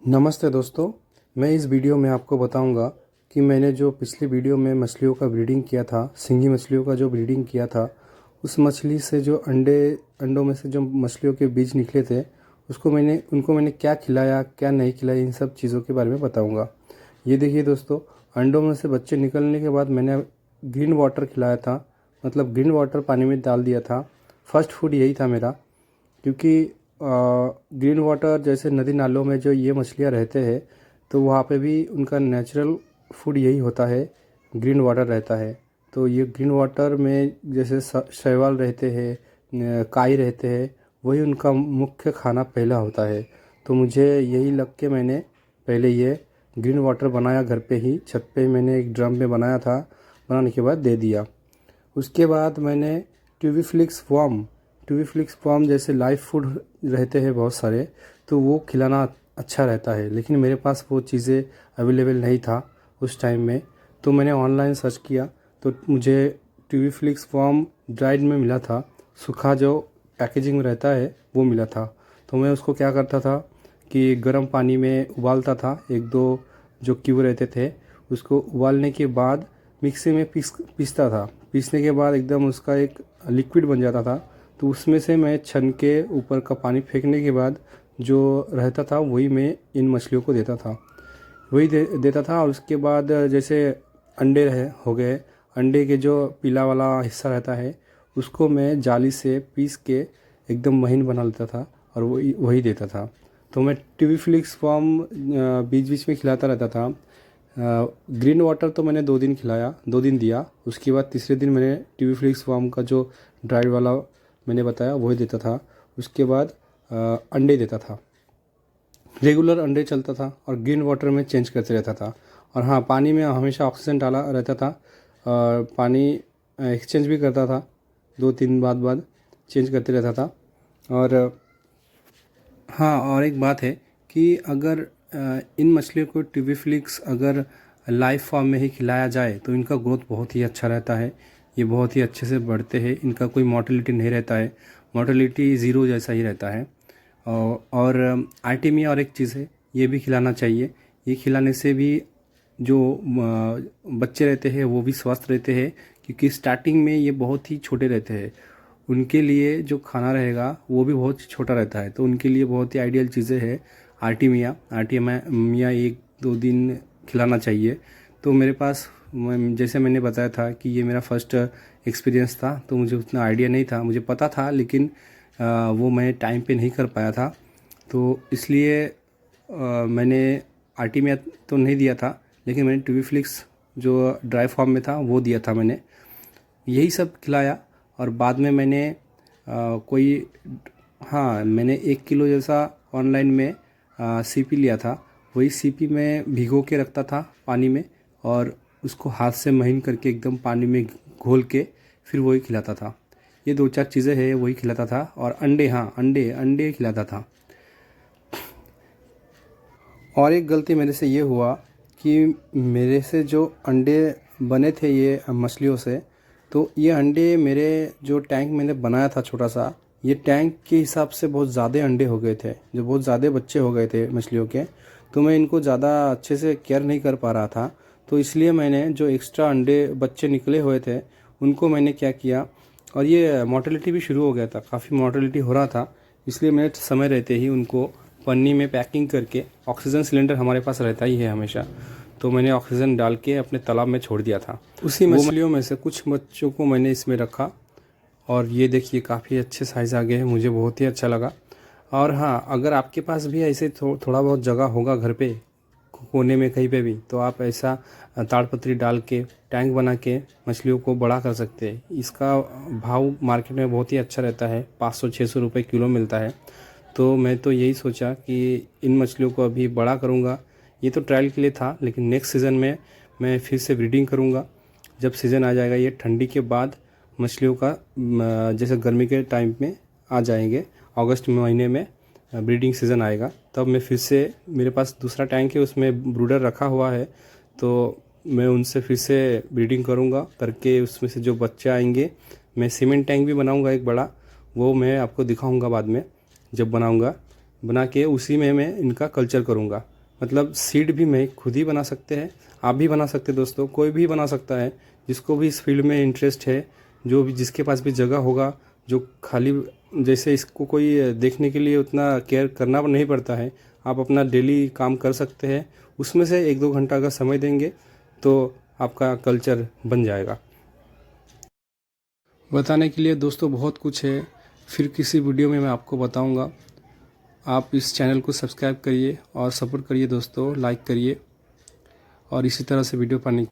नमस्ते दोस्तों। मैं इस वीडियो में आपको बताऊंगा कि मैंने जो पिछली वीडियो में मछलियों का ब्रीडिंग किया था, सिंगी मछलियों का जो ब्रीडिंग किया था, उस मछली से जो अंडों में से जो मछलियों के बीज निकले थे, उनको मैंने क्या खिलाया, क्या नहीं खिलाया, इन सब चीज़ों के बारे में बताऊंगा। ये देखिए दोस्तों, अंडों में से बच्चे निकलने के बाद मैंने ग्रीन वाटर खिलाया था, मतलब ग्रीन वाटर पानी में डाल दिया था। फर्स्ट फूड यही था मेरा, क्योंकि ग्रीन वाटर जैसे नदी नालों में जो ये मछलियाँ रहते हैं, तो वहाँ पे भी उनका नेचुरल फूड यही होता है, ग्रीन वाटर रहता है। तो ये ग्रीन वाटर में जैसे शैवाल रहते हैं, काई रहते हैं, वही उनका मुख्य खाना पहला होता है। तो मुझे यही लग के मैंने पहले ये ग्रीन वाटर बनाया, घर पे ही छत पे मैंने एक ड्रम में बनाया था। बनाने के बाद दे दिया। उसके बाद मैंने ट्यूबीफ्लिक्स फॉर्म जैसे लाइव फूड रहते हैं बहुत सारे, तो वो खिलाना अच्छा रहता है, लेकिन मेरे पास वो चीज़ें अवेलेबल नहीं था उस टाइम में। तो मैंने ऑनलाइन सर्च किया तो मुझे ट्यूबीफ्लिक्स फॉर्म ड्राइड में मिला था, सूखा जो पैकेजिंग में रहता है वो मिला था। तो मैं उसको क्या करता था कि गर्म पानी में उबालता था, एक दो जो क्यूब रहते थे उसको उबालने के बाद मिक्सी में पीसता था। पीसने के बाद एकदम उसका एक लिक्विड बन जाता था। तो उसमें से मैं छन के ऊपर का पानी फेंकने के बाद जो रहता था वही मैं इन मछलियों को देता था, वही देता था। और उसके बाद जैसे अंडे रहे हो गए, अंडे के जो पीला वाला हिस्सा रहता है उसको मैं जाली से पीस के एकदम महीन बना लेता था और वही वही देता था। तो मैं ट्यूबीफ्लिक्स फॉर्म बीच बीच में खिलाता रहता था। ग्रीन वाटर तो मैंने 2 दिन खिलाया, 2 दिन दिया। उसके बाद तीसरे दिन मैंने ट्यूबीफ्लिक्स फॉर्म का जो ड्राई वाला मैंने बताया वही देता था। उसके बाद अंडे देता था, रेगुलर अंडे चलता था और ग्रीन वाटर में चेंज करते रहता था। और हाँ, पानी में हमेशा ऑक्सीजन डाला रहता था और पानी एक्सचेंज भी करता था, 2-3 बाद चेंज करते रहता था। और हाँ, और एक बात है कि अगर इन मछलियों को ट्यूबीफ्लिक्स अगर लाइव फॉर्म में ही खिलाया जाए तो इनका ग्रोथ बहुत ही अच्छा रहता है, ये बहुत ही अच्छे से बढ़ते हैं, इनका कोई मोर्टेलिटी नहीं रहता है, मोर्टेलिटी ज़ीरो जैसा ही रहता है। और आर्टेमिया और एक चीज़ है, ये भी खिलाना चाहिए। ये खिलाने से भी जो बच्चे रहते हैं वो भी स्वस्थ रहते हैं, क्योंकि स्टार्टिंग में ये बहुत ही छोटे रहते हैं, उनके लिए जो खाना रहेगा वो भी बहुत छोटा रहता है। तो उनके लिए बहुत ही आइडियल चीज़ें हैं आर्टेमिया 1-2 दिन खिलाना चाहिए। तो मेरे पास जैसे मैंने बताया था कि ये मेरा फर्स्ट एक्सपीरियंस था, तो मुझे उतना आइडिया नहीं था, मुझे पता था लेकिन वो मैं टाइम पे नहीं कर पाया था। तो इसलिए मैंने आर्टेमिया तो नहीं दिया था, लेकिन मैंने ट्यूबीफ्लिक्स जो ड्राई फॉर्म में था वो दिया था। मैंने यही सब खिलाया। और बाद में मैंने मैंने 1 किलो जैसा ऑनलाइन में सीपी लिया था। वही सीपी में भिगो के रखता था पानी में और उसको हाथ से महीन करके एकदम पानी में घोल के फिर वही खिलाता था। ये 2-4 चीज़ें हैं वही खिलाता था। और अंडे, हाँ, अंडे खिलाता था। और एक गलती मेरे से ये हुआ कि मेरे से जो अंडे बने थे ये मछलियों से, तो ये अंडे मेरे जो टैंक मैंने बनाया था छोटा सा, ये टैंक के हिसाब से बहुत ज़्यादा अंडे हो गए थे, जो बहुत ज़्यादा बच्चे हो गए थे मछलियों के। तो मैं इनको ज़्यादा अच्छे से केयर नहीं कर पा रहा था। तो इसलिए मैंने जो एक्स्ट्रा अंडे बच्चे निकले हुए थे उनको मैंने क्या किया, और ये मोर्टेलिटी भी शुरू हो गया था, काफ़ी मोर्टेलिटी हो रहा था, इसलिए मैंने समय रहते ही उनको पन्नी में पैकिंग करके, ऑक्सीजन सिलेंडर हमारे पास रहता ही है हमेशा, तो मैंने ऑक्सीजन डाल के अपने तालाब में छोड़ दिया था। उसी मछलियों में से कुछ बच्चों को मैंने इसमें रखा और ये देखिए काफ़ी अच्छे साइज़ आ गए हैं, मुझे बहुत ही अच्छा लगा। और हाँ, अगर आपके पास भी ऐसे थोड़ा बहुत जगह होगा घर पे कोने में कहीं पे भी, तो आप ऐसा ताड़पत्री डाल के टैंक बना के मछलियों को बड़ा कर सकते हैं। इसका भाव मार्केट में बहुत ही अच्छा रहता है, 500-600 रुपये किलो मिलता है। तो मैं तो यही सोचा कि इन मछलियों को अभी बड़ा करूँगा। ये तो ट्रायल के लिए था, लेकिन नेक्स्ट सीज़न में मैं फिर से ब्रीडिंग करूँगा। जब सीज़न आ जाएगा, ये ठंडी के बाद मछलियों का जैसे गर्मी के टाइम में आ जाएंगे, अगस्त महीने में ब्रीडिंग सीज़न आएगा, तब मैं फिर से, मेरे पास दूसरा टैंक है उसमें ब्रूडर रखा हुआ है, तो मैं उनसे फिर से ब्रीडिंग करूँगा करके उसमें से जो बच्चे आएंगे। मैं सीमेंट टैंक भी बनाऊँगा एक बड़ा, वो मैं आपको दिखाऊँगा बाद में जब बनाऊँगा। बना के उसी में मैं इनका कल्चर करूँगा। मतलब सीड भी मैं खुद ही बना सकते हैं, आप भी बना सकते हैं दोस्तों, कोई भी बना सकता है जिसको भी इस फील्ड में इंटरेस्ट है, जो भी जिसके पास भी जगह होगा, जो खाली जैसे इसको कोई देखने के लिए उतना केयर करना नहीं पड़ता है, आप अपना डेली काम कर सकते हैं, उसमें से 1-2 घंटा का समय देंगे तो आपका कल्चर बन जाएगा। बताने के लिए दोस्तों बहुत कुछ है, फिर किसी वीडियो में मैं आपको बताऊंगा। आप इस चैनल को सब्सक्राइब करिए और सपोर्ट करिए दोस्तों, लाइक करिए और इसी तरह से वीडियो पाने